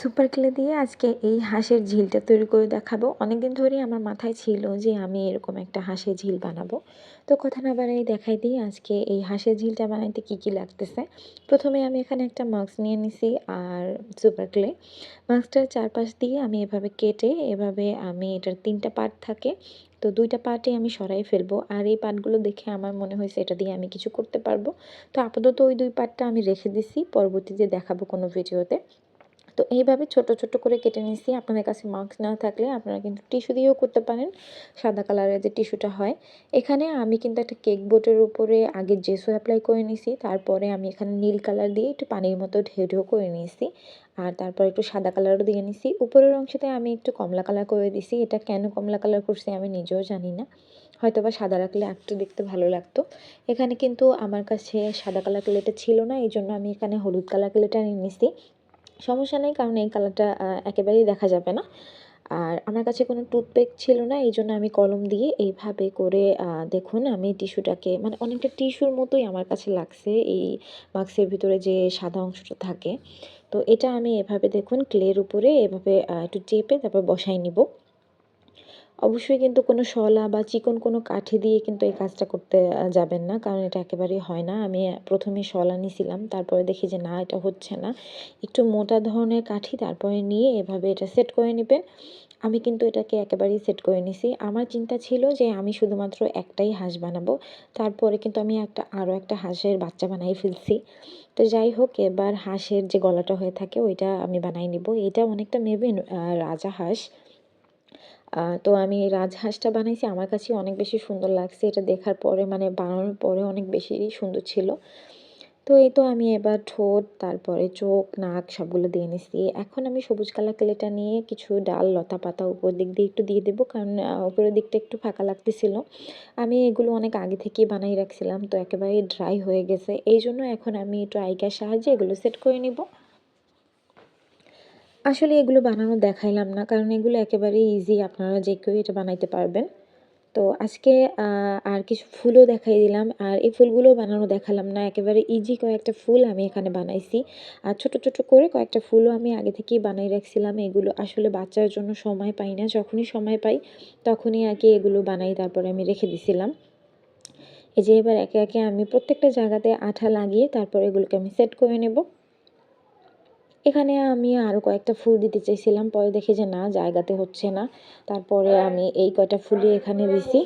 Super clay দিয়ে আজকে এই হাঁসের ঝিলটা তৈরি করে দেখাবো। অনেকদিন ধরেই আমার মাথায় ছিল যে আমি এরকম একটা হাঁসের ঝিল বানাবো। তো কথা না বাড়াই দেখাই দিই আজকে এই হাঁসের ঝিলটা বানাইতে কি লাগতেছে। প্রথমে আমি এখানে একটা মাস্ক নিয়ে নিছি আর সুপার ক্লে। মাস্কটার চারপাশ দিয়ে আমি এভাবে কেটে এভাবে আমি এটার ৩টা পার্ট থাকে, তো ২টা পার্টে আমি সরাই ফেলবো। আর এই পার্টগুলো দেখে আমার মনে হয়েছে এটা দিয়ে আমি কিছু করতে পারবো। তো আপাতত ওই ২ পার্টটা আমি রেখে দিছি, পরবর্তীতে দেখাবো কোনো ভিডিওতে। তো এইভাবে ছোট ছোট করে কেটে নিছি। আপনাদের কাছে মাস্ক না থাকলে আপনারা কিন্তু টিস্যু দিয়েও করতে পারেন, সাদা কালারের যে টিস্যুটা হয়। এখানে আমি কিন্তু একটা কেক বোর্ডের উপরে আগে জেসো অ্যাপ্লাই করে নিছি, তারপরে আমি এখানে নীল কালার দিয়ে একটু পানির মতো ঢেউ ঢেউ করে নিয়েছি। আর তারপর একটু সাদা কালারও দিয়ে নিছি। উপরের অংশতে আমি একটু কমলা কালার করে দিছি। এটা কেন কমলা কালার করছি আমি নিজেও জানি না, হয়তোবা সাদা রাখলে একটু দেখতে ভালো লাগতো। এখানে কিন্তু আমার কাছে সাদা কালার ক্লেটা ছিল না, এই জন্য আমি এখানে হলুদ কালার ক্লেটা নিয়ে নিছি। সমস্যা নেই, কারণ এই কালারটা একেবারেই দেখা যাবে না। আর আমার কাছে কোনো টুথপিক ছিল না, এই জন্য আমি কলম দিয়ে এইভাবে করে দেখুন আমি টিস্যুটাকে মানে অনেকটা টিস্যুর মতোই আমার কাছে লাগছে এই মাস্কের ভিতরে যে সাদা অংশটা থাকে। তো এটা আমি এভাবে দেখুন ক্লের উপরে এভাবে একটু চেপে তারপর বসাই নিব। অবশ্যই কিন্তু কোনো শলা বা চিকন কোনো কাঠি দিয়ে কিন্তু এই কাজটা করতে যাবেন না, কারণ এটা একেবারেই হয় না। আমি প্রথমে শলা নিছিলাম, তারপরে দেখি যে না, এটা হচ্ছে না। একটু মোটা ধরনের কাঠি তারপরে নিয়ে এভাবে এটা সেট করে নেবেন। আমি কিন্তু এটাকে একেবারেই সেট করে নিছি। আমার চিন্তা ছিল যে আমি শুধুমাত্র একটাই হাঁস বানাবো, তারপরে কিন্তু আমি আরও একটা হাঁসের বাচ্চা বানাই ফেলছি। তো যাই হোক, এবার হাঁসের যে গলাটা হয়ে থাকে ওইটা আমি বানাই নিব। এটা অনেকটা মেবি রাজা তো আমি এই রাজহাঁসটা বানাইছি, আমার কাছে অনেক বেশি সুন্দর লাগছে। এটা দেখার পরে মানে বানানোর পরে অনেক বেশি সুন্দর ছিল। তো এই তো আমি এবার ঠোঁট, তারপরে চোখ, নাক সবগুলো দিয়ে নিছি। এখন আমি সবুজ কালার ক্লেটা নিয়ে কিছু ডাল, লতা পাতা উপর দিক দিয়ে একটু দিয়ে দেবো, কারণ উপরের দিকটা একটু ফাঁকা লাগতেছিল। আমি এগুলো অনেক আগে থেকেই বানাই রাখছিলাম, তো একেবারে ড্রাই হয়ে গেছে। এই জন্য এখন আমি একটু আইকার সাহায্যে এগুলো সেট করে নিব। আসলে এগুলো বানানো দেখাইলাম না, কারণ এগুলো একেবারেই ইজি, আপনারা যে কেউ এটা বানাইতে পারবেন। তো আজকে আর কিছু ফুলও দেখাই দিলাম, আর এই ফুলগুলো বানানো দেখালাম না। একেবারে ইজি কয়েকটা ফুল আমি এখানে বানাইছি। আর ছোট ছোট করে কয়েকটা ফুলও আমি আগে থেকেই বানাই রাখছিলাম। এগুলো আসলে বাচ্চার জন্য সময় পাই না, যখনই সময় পাই তখনই আগে এগুলো বানাই, তারপরে আমি রেখে দিছিলাম। এই যে এবার একে একে আমি প্রত্যেকটা জায়গাতে আঠা লাগিয়ে তারপর এগুলোকে আমি সেট করে নেব। এখানে আমি আরও কয়েকটা ফুল দিতে চাইছিলাম, পরে দেখি যে না, জায়গাতে হচ্ছে না। তারপরে আমি এই কয়টা ফুলই এখানে দিছি।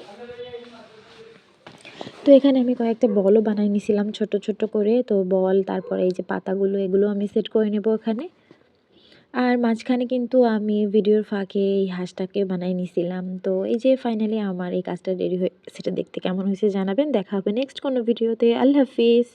তো এখানে আমি কয়েকটা বলও বানাই নিছিলাম ছোট ছোট করে। তো বল, তারপরে এই যে পাতাগুলো, এগুলো আমি সেট করে নেব এখানে। আর মাঝখানে কিন্তু আমি ভিডিওর ফাঁকে এই হাঁসটাকে বানাই নিছিলাম। তো এই যে ফাইনালি আমার এই কাজটা রেডি হয়ে, সেটা দেখতে কেমন হয়েছে জানাবেন। দেখা হবে নেক্সট কোনো ভিডিওতে। আল্লাহ হাফিজ।